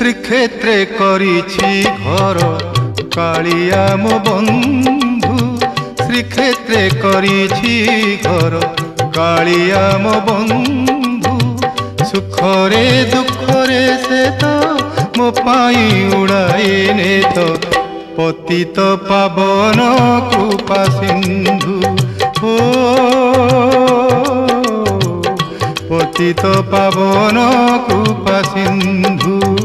श्रीक्षेत्रे करिछि घर कालिया मो बंधु श्रीक्षेत्रे करिछि घर कालिया मो बंधु सुखरे दुखरे से तो मो पाई उड़ाई ने तो पतित पावन कृपा सिंधु हो पतित पावन कृपा सिंधु।